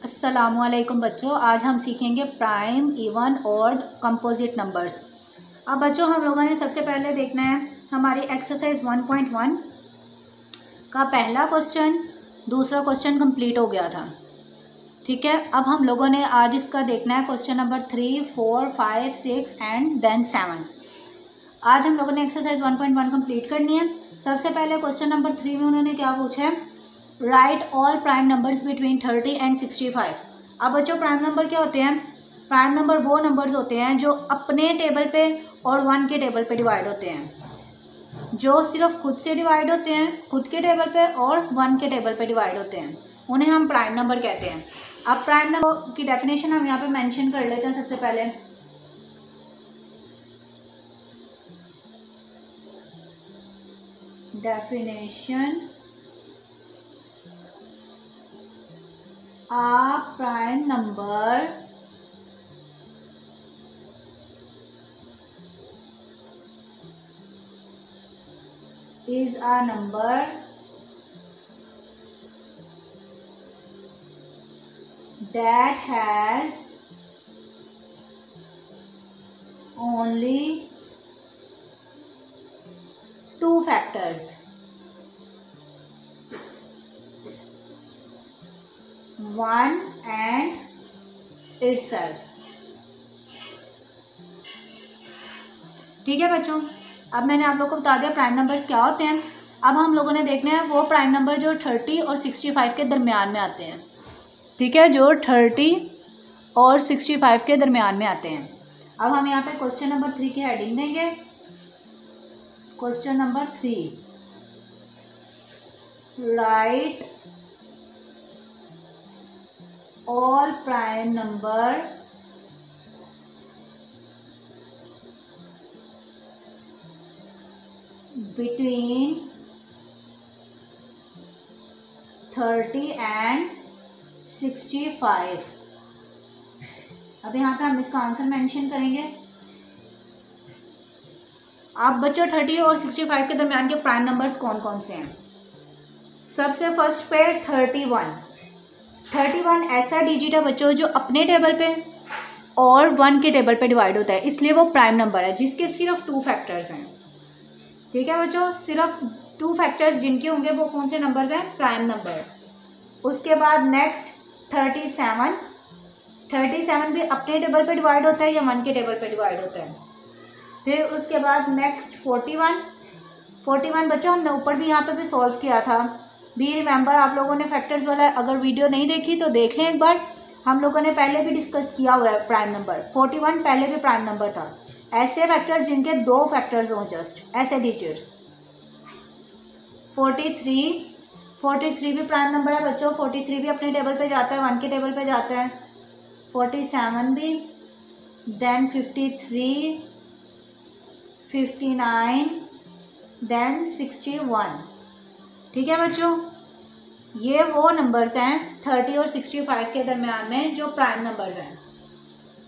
अस्सलामुअलैकुम बच्चों, आज हम सीखेंगे प्राइम, इवन और कंपोजिट नंबर्स। अब बच्चों हम लोगों ने सबसे पहले देखना है हमारी एक्सरसाइज 1.1 का पहला क्वेश्चन, दूसरा क्वेश्चन कंप्लीट हो गया था। ठीक है, अब हम लोगों ने आज इसका देखना है क्वेश्चन नंबर 3, 4, 5, 6 एंड देन 7। आज हम लोगों ने एक्सरसाइज 1.1 कंप्लीट करनी है। सबसे पहले क्वेश्चन नंबर 3 में उन्होंने क्या पूछा है, right all prime numbers between 30 and 65। अब बच्चों प्राइम नंबर क्या होते हैं? प्राइम नंबर वो नंबर्स होते हैं जो अपने टेबल पे और 1 के टेबल पे डिवाइड होते हैं, जो सिर्फ खुद से डिवाइड होते हैं, खुद के टेबल पे और 1 के टेबल पे डिवाइड होते हैं, उन्हें हम प्राइम नंबर कहते हैं। अब प्राइम नंबर की डेफिनेशन हम यहाँ पे मेंशन कर लेते हैं। सबसे पहले definition, a prime number is a number that has only two factors, 1 and itself। ठीक है बच्चों, अब मैंने आप लोग को बता दिया प्राइम नंबर्स क्या होते हैं। अब हम लोगों ने देखना है वो प्राइम नंबर जो 30 और 65 के दरमियान में आते हैं। ठीक है, जो 30 और 65 के दरमियान में आते हैं। अब हम यहाँ पे क्वेश्चन नंबर 3 की हेडिंग देंगे। Question number 3, right all prime number between 30 and 65। अब यहाँ पे हम इसका आंसर मेंशन करेंगे। आप बच्चों 30 और 65 के दरमियान के प्राइम नंबर्स कौन कौन से हैं? सबसे फर्स्ट पे 31 ऐसा डिजिट है बच्चों जो अपने टेबल पे और 1 के टेबल पे डिवाइड होता है, इसलिए वो प्राइम नंबर है जिसके सिर्फ 2 फैक्टर्स हैं। ठीक है बच्चों, सिर्फ 2 फैक्टर्स जिनके होंगे वो कौन से नंबर्स हैं? Prime number. उसके बाद नेक्स्ट 37 भी अपने टेबल पे डिवाइड होता है या 1 के टेबल पे डिवाइड होता है। फिर उसके बाद नेक्स्ट 41 बच्चों हमने ऊपर भी यहाँ पे भी सॉल्व किया था। बी रिमेंबर, आप लोगों ने फैक्टर्स वाला अगर वीडियो नहीं देखी तो देख लें एक बार, हम लोगों ने पहले भी डिस्कस किया हुआ है प्राइम नंबर। 41 पहले भी प्राइम नंबर था। ऐसे फैक्टर्स जिनके 2 फैक्टर्स हों, जस्ट ऐसे डिजिट्स। 43 भी प्राइम नंबर है बच्चों। 43 भी अपने टेबल पे जाता है, 1 के टेबल पे जाता है। 47 भी, देन 53, 59, देन 61। ठीक है बच्चों, ये वो नंबर्स हैं 30 और 65 के दरमियान में जो प्राइम नंबर्स हैं,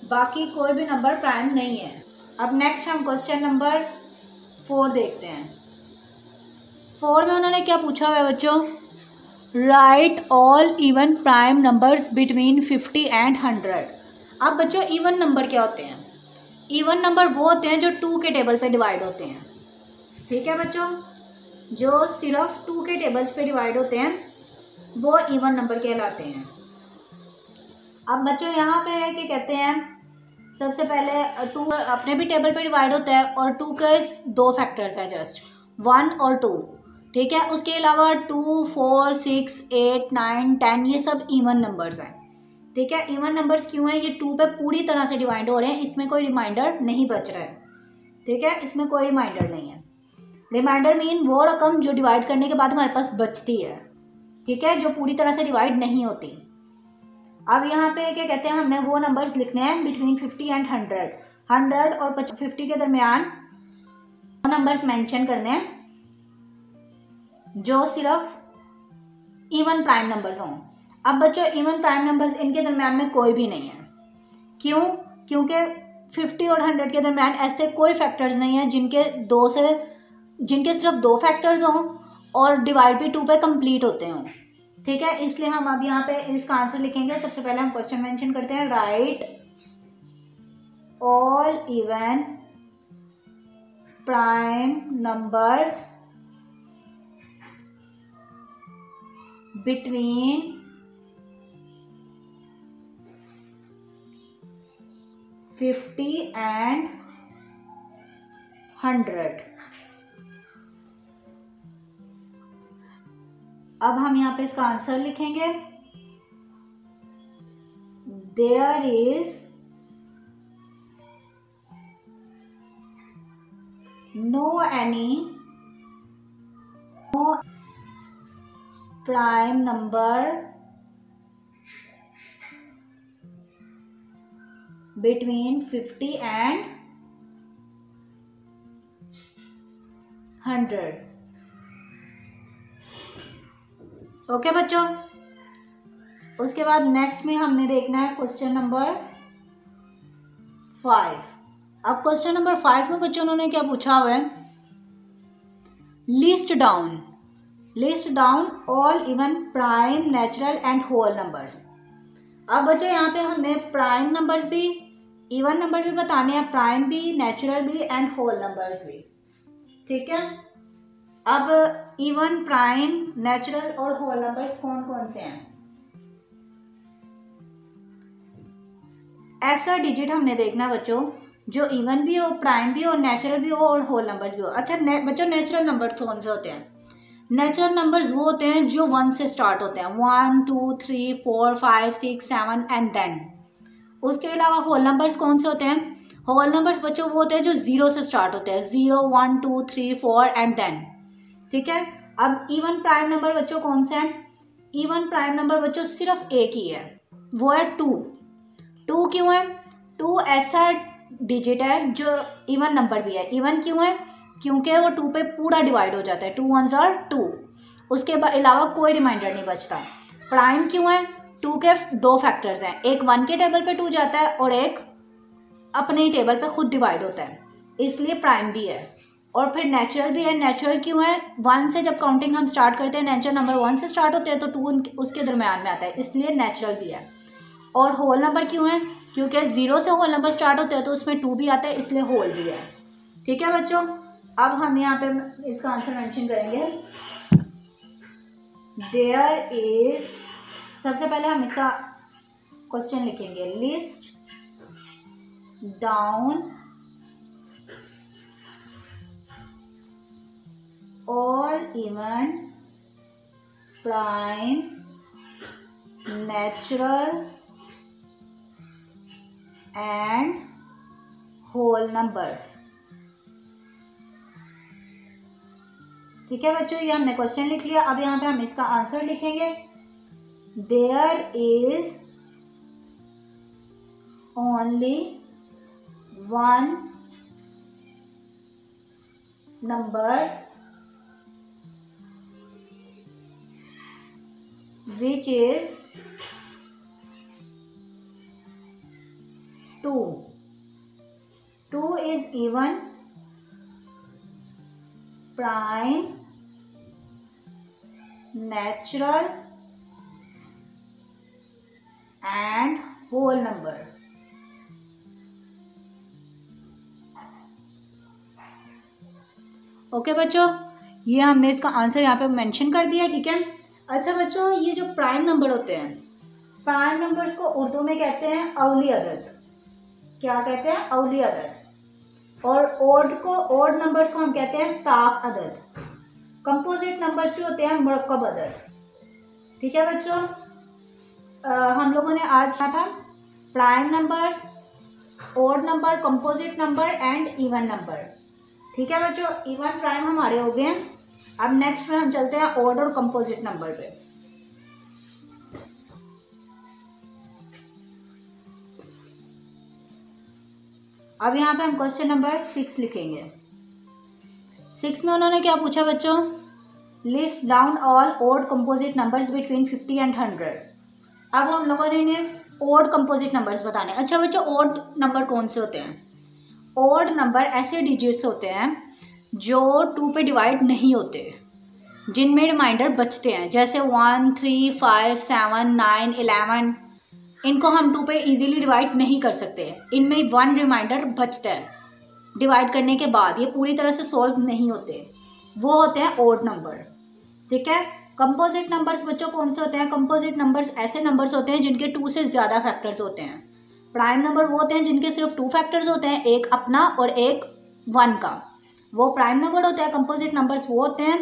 बाकी कोई भी नंबर प्राइम नहीं है। अब नेक्स्ट हम क्वेश्चन नंबर 4 देखते हैं। 4 में उन्होंने क्या पूछा हुआ है बच्चों, right all even prime numbers between 50 and 100। अब बच्चों इवन नंबर क्या होते हैं? इवन नंबर वो होते हैं जो 2 के टेबल पे डिवाइड होते हैं। ठीक है बच्चों, जो सिर्फ 2 के टेबल्स पे डिवाइड होते हैं वो इवन नंबर कहलाते हैं। अब बच्चों यहाँ पे है कि कहते हैं सबसे पहले 2 अपने भी टेबल पे डिवाइड होता है और 2 के 2 फैक्टर्स है, जस्ट 1 और 2। ठीक है, उसके अलावा 2, 4, 6, 8, 9, 10 ये सब इवन नंबर्स हैं। ठीक है, इवन नंबर्स क्यों हैं? ये 2 पे पूरी तरह से डिवाइड हो रहे हैं, इसमें कोई रिमाइंडर नहीं बच रहा है। ठीक है, इसमें कोई रिमाइंडर नहीं है। रिमाइंडर मीन वो रकम जो डिवाइड करने के बाद हमारे पास बचती है। ठीक है, जो पूरी तरह से डिवाइड नहीं होती। अब यहाँ पे क्या कहते हैं, हमने वो नंबर्स लिखने हैं बिटवीन 50 एंड 100 और 50 के दरमियान वो नंबर्स मेंशन करने हैं जो सिर्फ इवन प्राइम नंबर्स हों। अब बच्चों इवन प्राइम नंबर्स इनके दरमियान में कोई भी नहीं है। क्यों? क्योंकि 50 और 100 के दरमियान ऐसे कोई फैक्टर्स नहीं है जिनके सिर्फ 2 फैक्टर्स हों और डिवाइड भी 2 पे कंप्लीट होते हों। ठीक है, इसलिए हम अब यहाँ पे इसका आंसर लिखेंगे। सबसे पहले हम क्वेश्चन मेंशन करते हैं, right all even prime numbers between 50 and 100। अब हम यहाँ पे इसका आंसर लिखेंगे, there is no prime number between 50 and 100। Okay बच्चों, उसके बाद नेक्स्ट में हमने देखना है क्वेश्चन नंबर 5। अब क्वेश्चन नंबर 5 में बच्चों उन्होंने क्या पूछा हुआ है, list down all even prime natural and whole numbers. अब बच्चों यहाँ पे हमने प्राइम नंबर्स भी, इवन नंबर भी बताने हैं, प्राइम भी, नेचुरल भी एंड होल नंबर्स भी। ठीक है, अब इवन, प्राइम, नेचुरल और होल नंबर्स कौन कौन से हैं, ऐसा डिजिट हमने देखना बच्चों जो इवन भी हो, प्राइम भी हो, नेचुरल भी हो और होल नंबर्स भी हो। अच्छा बच्चों, नेचुरल नंबर कौन से होते हैं? नेचुरल नंबर्स वो होते हैं जो 1 से स्टार्ट होते हैं, 1 2 3 4 5 6 7 एंड देन। उसके अलावा होल नंबर्स कौन से होते हैं? होल नंबर्स बच्चों वो होते हैं जो 0 से स्टार्ट होते हैं, 0 1 2 3 4 एंड देन। ठीक है, अब इवन प्राइम नंबर बच्चों कौन सा है? इवन प्राइम नंबर बच्चों सिर्फ एक ही है, वो है 2। 2 क्यों है? 2 ऐसा डिजिट है जो इवन नंबर भी है। इवन क्यों है? क्योंकि वो 2 पे पूरा डिवाइड हो जाता है, 2 1s are 2, उसके अलावा कोई रिमाइंडर नहीं बचता। प्राइम क्यों है? 2 के 2 फैक्टर्स हैं, एक 1 के टेबल पे 2 जाता है और एक अपने ही टेबल पे खुद डिवाइड होता है, इसलिए प्राइम भी है। और फिर नेचुरल भी है। नेचुरल क्यों है? 1 से जब काउंटिंग हम स्टार्ट करते हैं, नेचुरल नंबर 1 से स्टार्ट होते हैं तो 2 उसके दरम्यान में आता है, इसलिए नेचुरल भी है। और होल नंबर क्यों है? क्योंकि 0 से होल नंबर स्टार्ट होते हैं तो उसमें 2 भी आता है, इसलिए होल भी है। ठीक है बच्चों, अब हम यहाँ पे इसका आंसर मेंशन करेंगे, देयर इज, सबसे पहले हम इसका क्वेश्चन लिखेंगे, list down all even prime natural and whole numbers. ठीक है बच्चों, ये हमने क्वेश्चन लिख लिया। अब यहाँ पे हम इसका आंसर लिखेंगे, there is only 1 number which is 2. 2 is even, prime, natural and whole number। Okay बच्चों, ये हमने इसका आंसर यहाँ पे मेंशन कर दिया। ठीक है, अच्छा बच्चों, ये जो प्राइम नंबर होते हैं, प्राइम नंबर्स को उर्दू में कहते हैं अवली अदद। क्या कहते हैं? अवली अदद। और ओड नंबर्स को हम कहते हैं ताक अदद। कंपोजिट नंबर्स जो होते हैं मुरक्कब अदद। ठीक है बच्चों, हम लोगों ने आज था prime number, odd number, composite number and even number. ठीक है बच्चों, इवन प्राइम हमारे हो गए हैं। अब नेक्स्ट में हम चलते हैं ओड और कंपोजिट नंबर पे। अब यहाँ पे हम क्वेश्चन नंबर 6 लिखेंगे। 6 में उन्होंने क्या पूछा बच्चों? List down all odd composite numbers between 50 and 100। अब हम लोगों ने इन्हें ओड कंपोजिट नंबर्स बताने। अच्छा बच्चों, ओड नंबर कौन से होते हैं? ओड नंबर ऐसे डिजिट्स होते हैं जो 2 पे डिवाइड नहीं होते। जिनमें रिमाइंडर बचते हैं, जैसे 1, 3, 5, 7, 9, 11, इनको हम 2 पे इजीली डिवाइड नहीं कर सकते, इनमें 1 रिमाइंडर बचता है डिवाइड करने के बाद, ये पूरी तरह से सॉल्व नहीं होते, वो होते हैं ओड नंबर। ठीक है। कंपोजिट नंबर्स बच्चों कौन से होते हैं? कंपोजिट नंबर्स ऐसे नंबर्स होते हैं जिनके 2 से ज़्यादा फैक्टर्स होते हैं। प्राइम नंबर वो होते हैं जिनके सिर्फ 2 फैक्टर्स होते हैं, एक अपना और एक 1 का, वो प्राइम नंबर होता है। कंपोजिट नंबर्स वो होते हैं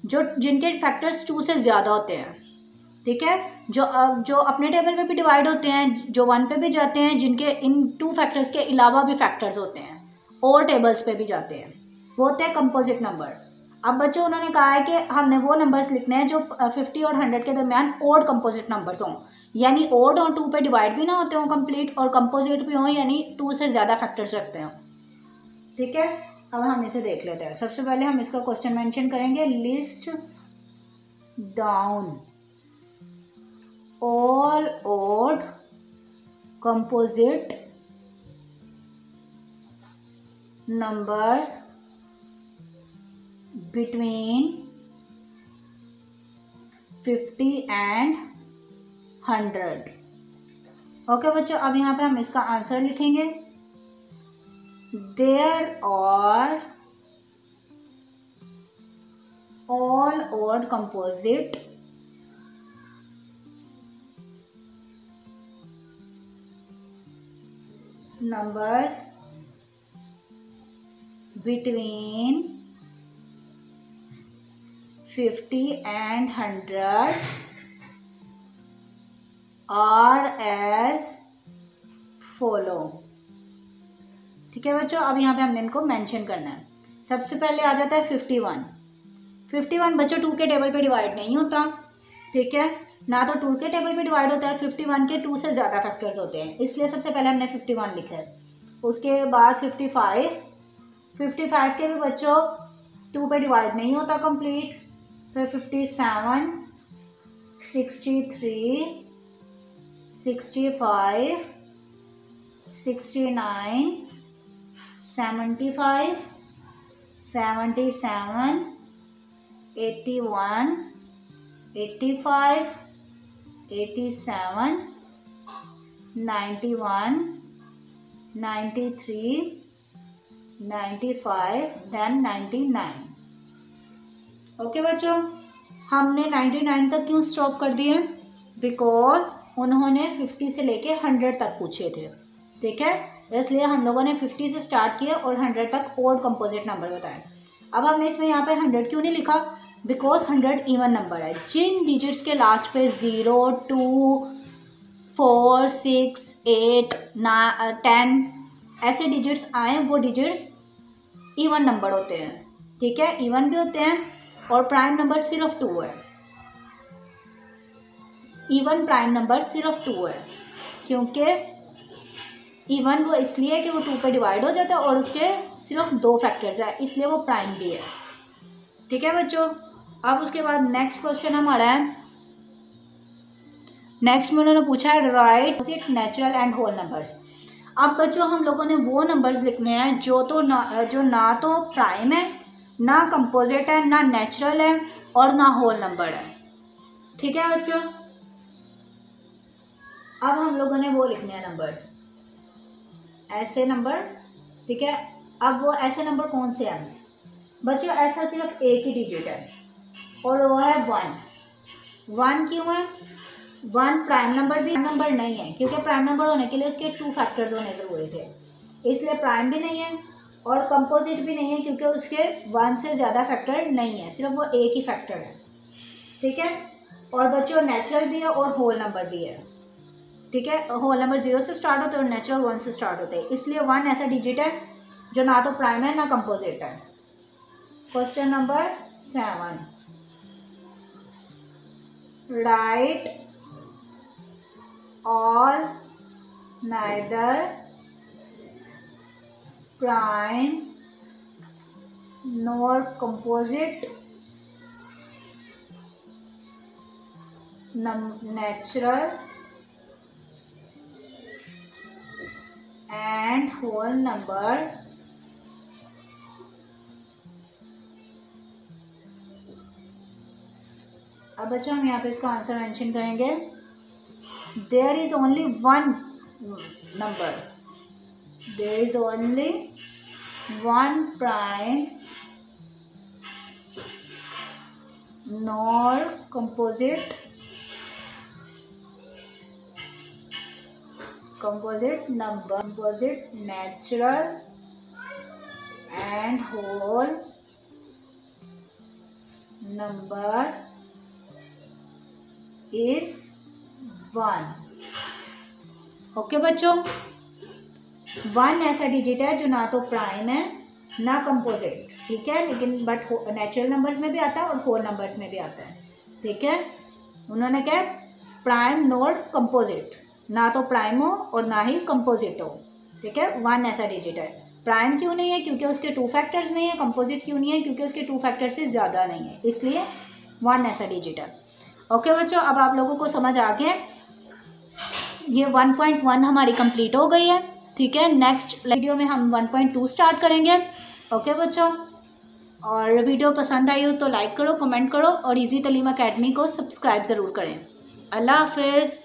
जिनके फैक्टर्स 2 से ज़्यादा होते हैं। ठीक है। जो अपने टेबल पे भी डिवाइड होते हैं, जो 1 पे भी जाते हैं, जिनके इन 2 फैक्टर्स के अलावा भी फैक्टर्स होते हैं और टेबल्स पे भी जाते हैं, वो होते हैं कंपोजिट नंबर। अब बच्चों उन्होंने कहा है कि हमने वो नंबर्स लिखने हैं जो 50 और 100 के दरमियान ओड कंपोजिट नंबर्स हों, यानी ओड और 2 पे डिवाइड भी ना होते हों कंप्लीट, और कंपोजिट भी हों यानी 2 से ज़्यादा फैक्टर्स रखते हों। ठीक है। अब हम इसे देख लेते हैं। सबसे पहले हम इसका क्वेश्चन मेंशन करेंगे, list down all odd composite numbers between 50 and 100। Okay बच्चों, अब यहाँ पे हम इसका आंसर लिखेंगे, there are all odd composite numbers between 50 and 100 are as follow। ठीक है बच्चों, अब यहाँ पे हमने इनको मेंशन करना है। सबसे पहले आ जाता है 51। 51 बच्चों 2 के टेबल पे डिवाइड नहीं होता। ठीक है, ना तो 2 के टेबल पे डिवाइड होता है, 51 के 2 से ज़्यादा फैक्टर्स होते हैं, इसलिए सबसे पहले हमने 51 लिखा है। उसके बाद 55 के भी बच्चों 2 पे डिवाइड नहीं होता कंप्लीट, फिर 57, 63, 65, 69, 75, 77, 81, 85, 87, 91, 93, 95, then 99। ओके बच्चों, हमने 99 तक क्यों स्टॉप कर दिए? बिकॉज उन्होंने 50 से लेके 100 तक पूछे थे। ठीक है, इसलिए हम लोगों ने 50 से स्टार्ट किया और 100 तक ओड कंपोजिट नंबर बताए। अब हमने इसमें यहाँ पे 100 क्यों नहीं लिखा? बिकॉज 100 इवन नंबर है। जिन डिजिट्स के लास्ट पे 0, 2, 4, 6, 8, 10 ऐसे डिजिट्स आए, वो डिजिट्स इवन नंबर होते हैं। ठीक है, इवन भी होते हैं, और प्राइम नंबर सिर्फ 2 है। इवन प्राइम नंबर सिर्फ 2 है, क्योंकि इवन वो इसलिए कि वो 2 पे डिवाइड हो जाता है और उसके सिर्फ 2 फैक्टर्स है, इसलिए वो प्राइम भी है। ठीक है बच्चों, अब उसके बाद नेक्स्ट क्वेश्चन हमारा है, नेक्स्ट में उन्होंने पूछा है write natural and whole numbers. अब बच्चों हम लोगों ने वो नंबर्स लिखने हैं जो ना तो प्राइम है, ना कंपोजिट है, ना नेचुरल है, और ना होल नंबर है। ठीक है बच्चों, अब हम लोगों ने वो लिखने हैं नंबर्स, ऐसे नंबर। ठीक है, अब वो ऐसे नंबर कौन से हैं बच्चों? ऐसा सिर्फ एक ही डिजिट है और वो है 1। 1 क्यों है? 1 प्राइम नंबर भी नंबर नहीं है, क्योंकि प्राइम नंबर होने के लिए उसके 2 फैक्टर्स होने ज़रूरी थे, इसलिए प्राइम भी नहीं है, और कंपोजिट भी नहीं है क्योंकि उसके 1 से ज़्यादा फैक्टर नहीं है, सिर्फ वो एक ही फैक्टर है। ठीक है, और बच्चों नेचुरल भी है और होल नंबर भी है। ठीक है, होल नंबर 0 से स्टार्ट होते हैं और नेचुरल 1 से स्टार्ट होते हैं, इसलिए 1 ऐसा डिजिट है जो ना तो प्राइम है ना कंपोजिट है। Question number 7, right all neither prime nor composite natural and whole number अब बच्चों हम यहाँ पे इसका आंसर मेंशन करेंगे। There is only one number, there is only one prime nor composite number, composite natural and whole number is 1। Okay बच्चों, 1 ऐसा digit है जो ना तो प्राइम है ना कंपोजिट, ठीक है, लेकिन बट नेचुरल नंबर्स में भी आता है और होल नंबर्स में भी आता है, ठीक है। उन्होंने क्या प्राइम नॉट कंपोजिट, ना तो प्राइम हो और ना ही कंपोजिट हो, ठीक है। 1 ऐसा डिजिट है। प्राइम क्यों नहीं है? क्योंकि उसके 2 फैक्टर्स नहीं है। कंपोजिट क्यों नहीं है? क्योंकि उसके 2 फैक्टर्स से ज़्यादा नहीं है, इसलिए 1 ऐसा डिजिट है। ओके बच्चों, अब आप लोगों को समझ आ गया, ये 1.1 हमारी कंप्लीट हो गई है, ठीक है। नेक्स्ट वीडियो में हम 1.2 स्टार्ट करेंगे। ओके बच्चों, और वीडियो पसंद आई हो तो लाइक करो, कमेंट करो और इजी तालीम अकेडमी को सब्सक्राइब ज़रूर करें। अल्लाह हाफिज़।